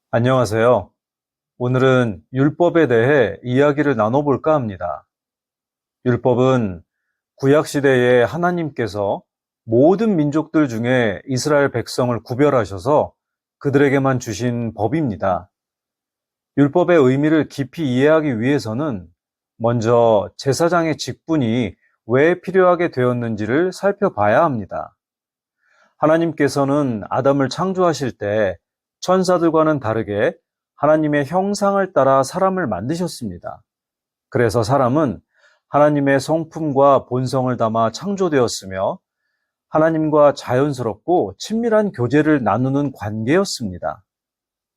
안녕하세요. 오늘은 율법에 대해 이야기를 나눠볼까 합니다. 율법은 구약시대에 하나님께서 모든 민족들 중에 이스라엘 백성을 구별하셔서 그들에게만 주신 법입니다. 율법의 의미를 깊이 이해하기 위해서는 먼저 제사장의 직분이 왜 필요하게 되었는지를 살펴봐야 합니다. 하나님께서는 아담을 창조하실 때 천사들과는 다르게 하나님의 형상을 따라 사람을 만드셨습니다. 그래서 사람은 하나님의 성품과 본성을 담아 창조되었으며 하나님과 자연스럽고 친밀한 교제를 나누는 관계였습니다.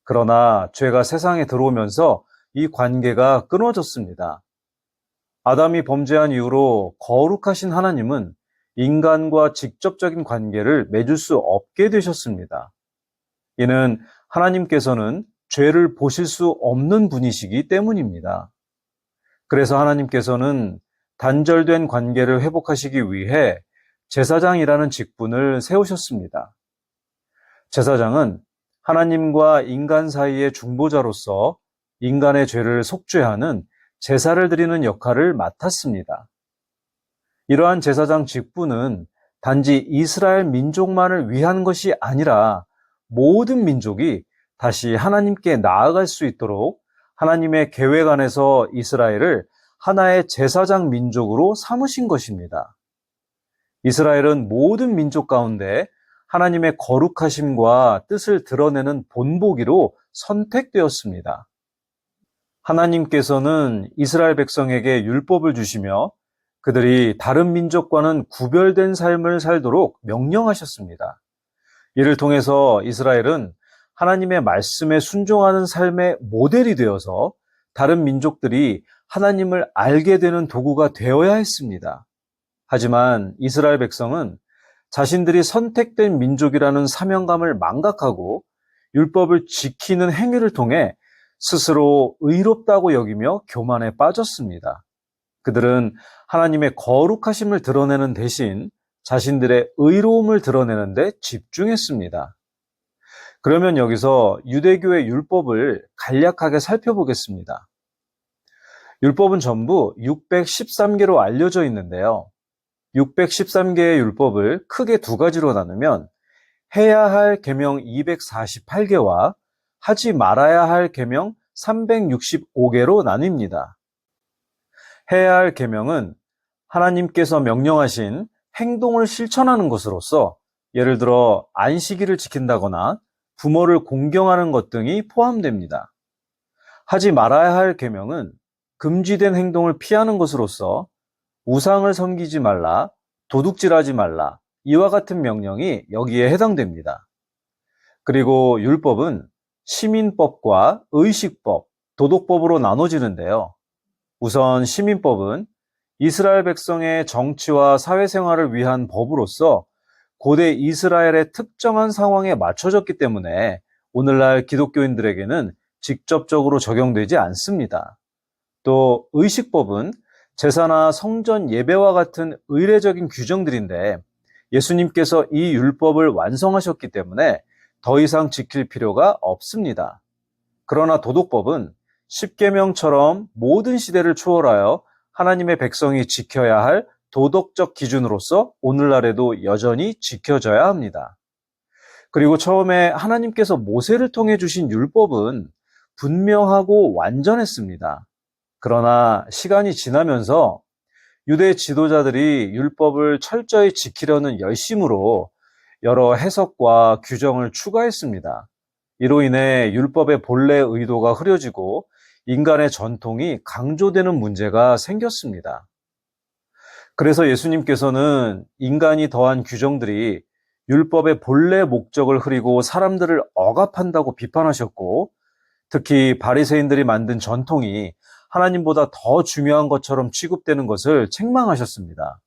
그러나 죄가 세상에 들어오면서 이 관계가 끊어졌습니다. 아담이 범죄한 이후로 거룩하신 하나님은 인간과 직접적인 관계를 맺을 수 없게 되셨습니다. 이는 하나님께서는 죄를 보실 수 없는 분이시기 때문입니다. 그래서 하나님께서는 단절된 관계를 회복하시기 위해 제사장이라는 직분을 세우셨습니다. 제사장은 하나님과 인간 사이의 중보자로서 인간의 죄를 속죄하는 제사를 드리는 역할을 맡았습니다. 이러한 제사장 직분은 단지 이스라엘 민족만을 위한 것이 아니라 모든 민족이 다시 하나님께 나아갈 수 있도록 하나님의 계획 안에서 이스라엘을 하나의 제사장 민족으로 삼으신 것입니다. 이스라엘은 모든 민족 가운데 하나님의 거룩하심과 뜻을 드러내는 본보기로 선택되었습니다. 하나님께서는 이스라엘 백성에게 율법을 주시며 그들이 다른 민족과는 구별된 삶을 살도록 명령하셨습니다. 이를 통해서 이스라엘은 하나님의 말씀에 순종하는 삶의 모델이 되어서 다른 민족들이 하나님을 알게 되는 도구가 되어야 했습니다. 하지만 이스라엘 백성은 자신들이 선택된 민족이라는 사명감을 망각하고 율법을 지키는 행위를 통해 스스로 의롭다고 여기며 교만에 빠졌습니다. 그들은 하나님의 거룩하심을 드러내는 대신 자신들의 의로움을 드러내는 데 집중했습니다. 그러면 여기서 유대교의 율법을 간략하게 살펴보겠습니다. 율법은 전부 613개로 알려져 있는데요. 613개의 율법을 크게 두 가지로 나누면 해야 할 계명 248개와 하지 말아야 할 계명 365개로 나뉩니다. 해야 할 계명은 하나님께서 명령하신 행동을 실천하는 것으로서 예를 들어 안식일을 지킨다거나 부모를 공경하는 것 등이 포함됩니다. 하지 말아야 할 계명은 금지된 행동을 피하는 것으로서 우상을 섬기지 말라, 도둑질하지 말라, 이와 같은 명령이 여기에 해당됩니다. 그리고 율법은 시민법과 의식법, 도덕법으로 나눠지는데요. 우선 시민법은 이스라엘 백성의 정치와 사회생활을 위한 법으로서 고대 이스라엘의 특정한 상황에 맞춰졌기 때문에 오늘날 기독교인들에게는 직접적으로 적용되지 않습니다. 또 의식법은 제사나 성전 예배와 같은 의례적인 규정들인데 예수님께서 이 율법을 완성하셨기 때문에 더 이상 지킬 필요가 없습니다. 그러나 도덕법은 십계명처럼 모든 시대를 초월하여 하나님의 백성이 지켜야 할 도덕적 기준으로서 오늘날에도 여전히 지켜져야 합니다. 그리고 처음에 하나님께서 모세를 통해 주신 율법은 분명하고 완전했습니다. 그러나 시간이 지나면서 유대 지도자들이 율법을 철저히 지키려는 열심으로 여러 해석과 규정을 추가했습니다. 이로 인해 율법의 본래 의도가 흐려지고 인간의 전통이 강조되는 문제가 생겼습니다. 그래서 예수님께서는 인간이 더한 규정들이 율법의 본래 목적을 흐리고 사람들을 억압한다고 비판하셨고, 특히 바리새인들이 만든 전통이 하나님보다 더 중요한 것처럼 취급되는 것을 책망하셨습니다.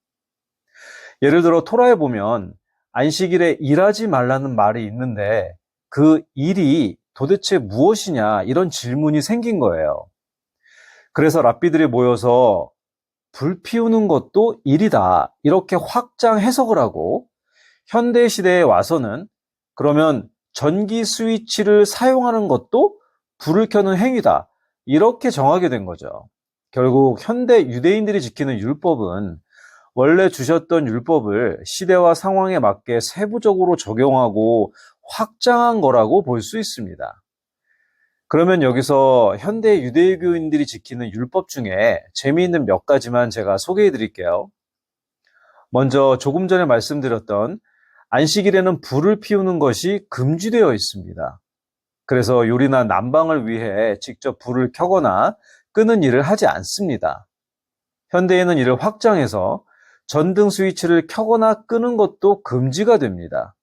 예를 들어 토라에 보면 안식일에 일하지 말라는 말이 있는데 그 일이 도대체 무엇이냐 이런 질문이 생긴 거예요. 그래서 랍비들이 모여서 불 피우는 것도 일이다 이렇게 확장 해석을 하고 현대 시대에 와서는 그러면 전기 스위치를 사용하는 것도 불을 켜는 행위다. 이렇게 정하게 된 거죠. 결국 현대 유대인들이 지키는 율법은 원래 주셨던 율법을 시대와 상황에 맞게 세부적으로 적용하고 확장한 거라고 볼 수 있습니다. 그러면 여기서 현대 유대교인들이 지키는 율법 중에 재미있는 몇 가지만 제가 소개해 드릴게요. 먼저 조금 전에 말씀드렸던 안식일에는 불을 피우는 것이 금지되어 있습니다. 그래서 요리나 난방을 위해 직접 불을 켜거나 끄는 일을 하지 않습니다. 현대에는 이를 확장해서 전등 스위치를 켜거나 끄는 것도 금지가 됩니다.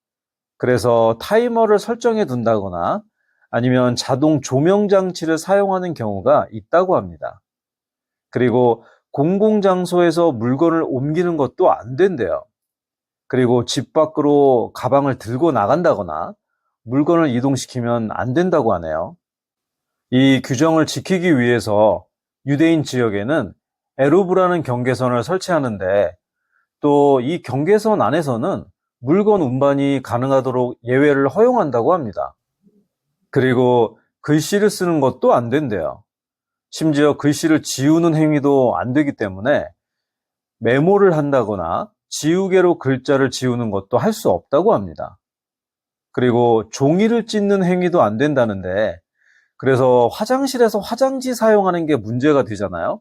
그래서 타이머를 설정해 둔다거나 아니면 자동 조명 장치를 사용하는 경우가 있다고 합니다. 그리고 공공장소에서 물건을 옮기는 것도 안 된대요. 그리고 집 밖으로 가방을 들고 나간다거나 물건을 이동시키면 안 된다고 하네요. 이 규정을 지키기 위해서 유대인 지역에는 에루브라는 경계선을 설치하는데 또 이 경계선 안에서는 물건 운반이 가능하도록 예외를 허용한다고 합니다. 그리고 글씨를 쓰는 것도 안 된대요. 심지어 글씨를 지우는 행위도 안 되기 때문에 메모를 한다거나 지우개로 글자를 지우는 것도 할 수 없다고 합니다. 그리고 종이를 찢는 행위도 안 된다는데 그래서 화장실에서 화장지 사용하는 게 문제가 되잖아요.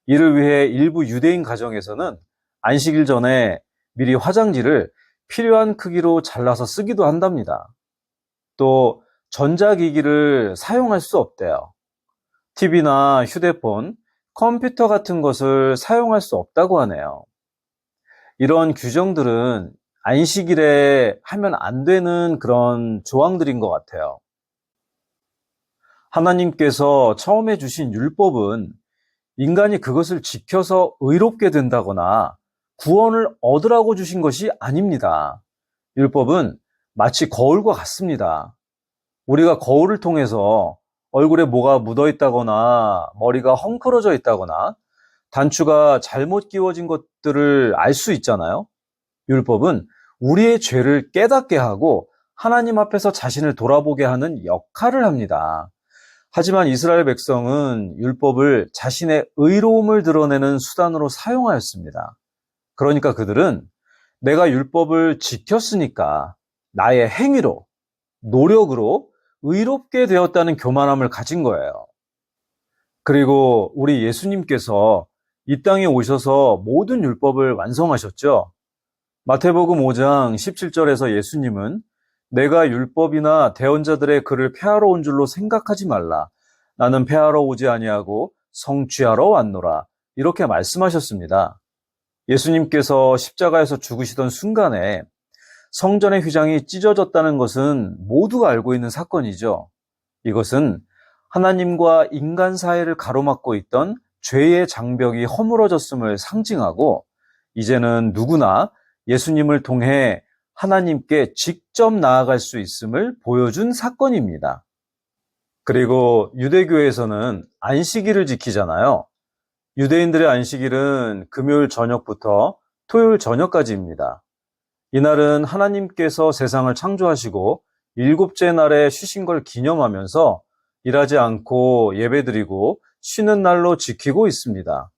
이를 위해 일부 유대인 가정에서는 안식일 전에 미리 화장지를 필요한 크기로 잘라서 쓰기도 한답니다. 또 전자기기를 사용할 수 없대요. TV나 휴대폰, 컴퓨터 같은 것을 사용할 수 없다고 하네요. 이런 규정들은 안식일에 하면 안 되는 그런 조항들인 것 같아요. 하나님께서 처음에 주신 율법은 인간이 그것을 지켜서 의롭게 된다거나 구원을 얻으라고 주신 것이 아닙니다. 율법은 마치 거울과 같습니다. 우리가 거울을 통해서 얼굴에 뭐가 묻어 있다거나 머리가 헝클어져 있다거나 단추가 잘못 끼워진 것들을 알 수 있잖아요. 율법은 우리의 죄를 깨닫게 하고 하나님 앞에서 자신을 돌아보게 하는 역할을 합니다. 하지만 이스라엘 백성은 율법을 자신의 의로움을 드러내는 수단으로 사용하였습니다. 그러니까 그들은 내가 율법을 지켰으니까 나의 행위로, 노력으로 의롭게 되었다는 교만함을 가진 거예요. 그리고 우리 예수님께서 이 땅에 오셔서 모든 율법을 완성하셨죠. 마태복음 5장 17절에서 예수님은 내가 율법이나 대언자들의 글을 폐하러 온 줄로 생각하지 말라. 나는 폐하러 오지 아니하고 성취하러 왔노라. 이렇게 말씀하셨습니다. 예수님께서 십자가에서 죽으시던 순간에 성전의 휘장이 찢어졌다는 것은 모두가 알고 있는 사건이죠. 이것은 하나님과 인간 사이를 가로막고 있던 죄의 장벽이 허물어졌음을 상징하고 이제는 누구나 예수님을 통해 하나님께 직접 나아갈 수 있음을 보여준 사건입니다. 그리고 유대교에서는 안식일을 지키잖아요. 유대인들의 안식일은 금요일 저녁부터 토요일 저녁까지입니다. 이날은 하나님께서 세상을 창조하시고 일곱째 날에 쉬신 걸 기념하면서 일하지 않고 예배드리고 쉬는 날로 지키고 있습니다.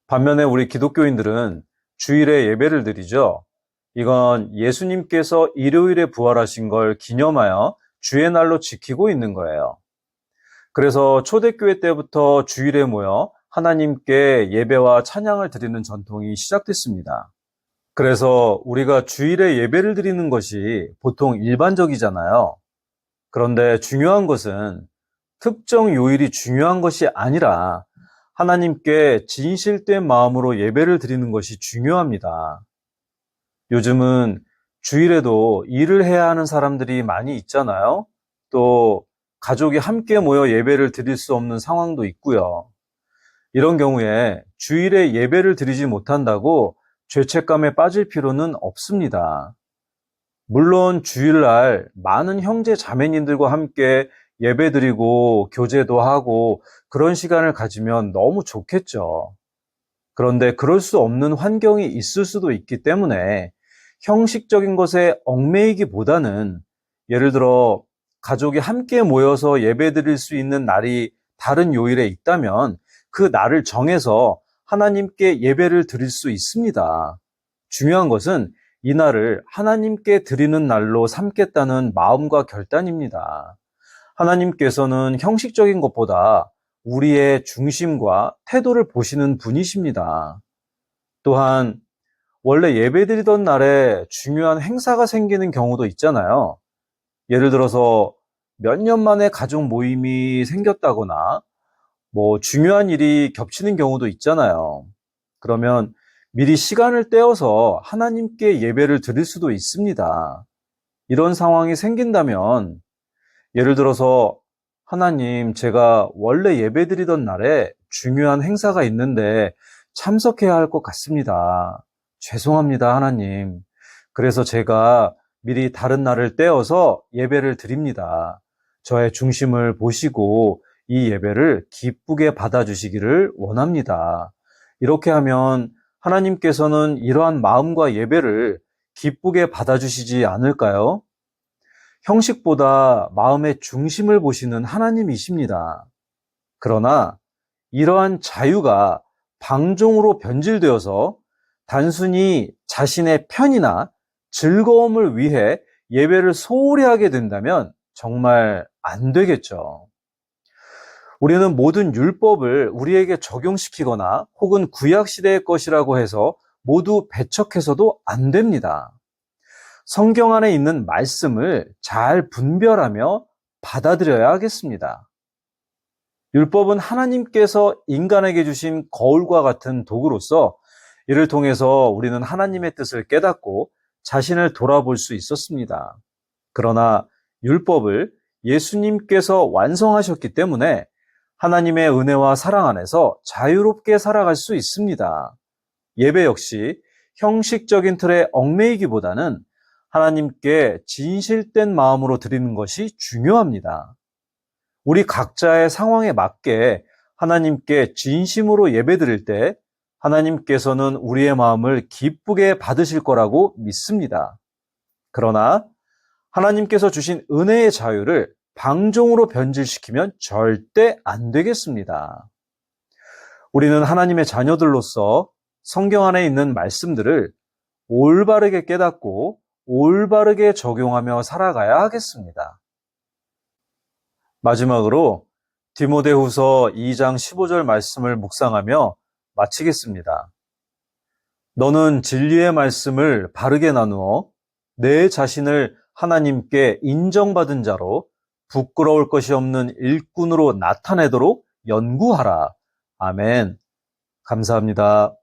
반면에 우리 기독교인들은 주일에 예배를 드리죠. 이건 예수님께서 일요일에 부활하신 걸 기념하여 주의 날로 지키고 있는 거예요. 그래서 초대교회 때부터 주일에 모여 하나님께 예배와 찬양을 드리는 전통이 시작됐습니다. 그래서 우리가 주일에 예배를 드리는 것이 보통 일반적이잖아요. 그런데 중요한 것은 특정 요일이 중요한 것이 아니라 하나님께 진실된 마음으로 예배를 드리는 것이 중요합니다. 요즘은 주일에도 일을 해야 하는 사람들이 많이 있잖아요. 또 가족이 함께 모여 예배를 드릴 수 없는 상황도 있고요. 이런 경우에 주일에 예배를 드리지 못한다고 죄책감에 빠질 필요는 없습니다. 물론 주일날 많은 형제 자매님들과 함께 예배드리고 교제도 하고 그런 시간을 가지면 너무 좋겠죠. 그런데 그럴 수 없는 환경이 있을 수도 있기 때문에 형식적인 것에 얽매이기보다는 예를 들어 가족이 함께 모여서 예배드릴 수 있는 날이 다른 요일에 있다면 그 날을 정해서 하나님께 예배를 드릴 수 있습니다. 중요한 것은 이 날을 하나님께 드리는 날로 삼겠다는 마음과 결단입니다. 하나님께서는 형식적인 것보다 우리의 중심과 태도를 보시는 분이십니다. 또한 원래 예배드리던 날에 중요한 행사가 생기는 경우도 있잖아요. 예를 들어서 몇 년 만에 가족 모임이 생겼다거나 중요한 일이 겹치는 경우도 있잖아요. 그러면 미리 시간을 떼어서 하나님께 예배를 드릴 수도 있습니다. 이런 상황이 생긴다면 예를 들어서 하나님, 제가 원래 예배드리던 날에 중요한 행사가 있는데 참석해야 할 것 같습니다. 죄송합니다, 하나님. 그래서 제가 미리 다른 날을 떼어서 예배를 드립니다. 저의 중심을 보시고 이 예배를 기쁘게 받아주시기를 원합니다. 이렇게 하면 하나님께서는 이러한 마음과 예배를 기쁘게 받아주시지 않을까요? 형식보다 마음의 중심을 보시는 하나님이십니다. 그러나 이러한 자유가 방종으로 변질되어서 단순히 자신의 편이나 즐거움을 위해 예배를 소홀히 하게 된다면 정말 안 되겠죠. 우리는 모든 율법을 우리에게 적용시키거나 혹은 구약시대의 것이라고 해서 모두 배척해서도 안 됩니다. 성경 안에 있는 말씀을 잘 분별하며 받아들여야 하겠습니다. 율법은 하나님께서 인간에게 주신 거울과 같은 도구로서 이를 통해서 우리는 하나님의 뜻을 깨닫고 자신을 돌아볼 수 있었습니다. 그러나 율법을 예수님께서 완성하셨기 때문에 하나님의 은혜와 사랑 안에서 자유롭게 살아갈 수 있습니다. 예배 역시 형식적인 틀에 얽매이기보다는 하나님께 진실된 마음으로 드리는 것이 중요합니다. 우리 각자의 상황에 맞게 하나님께 진심으로 예배드릴 때 하나님께서는 우리의 마음을 기쁘게 받으실 거라고 믿습니다. 그러나 하나님께서 주신 은혜의 자유를 방종으로 변질시키면 절대 안 되겠습니다. 우리는 하나님의 자녀들로서 성경 안에 있는 말씀들을 올바르게 깨닫고 올바르게 적용하며 살아가야 하겠습니다. 마지막으로 디모데후서 2장 15절 말씀을 묵상하며 마치겠습니다. 너는 진리의 말씀을 바르게 나누어 내 자신을 하나님께 인정받은 자로 부끄러울 것이 없는 일꾼으로 나타내도록 연구하라. 아멘. 감사합니다.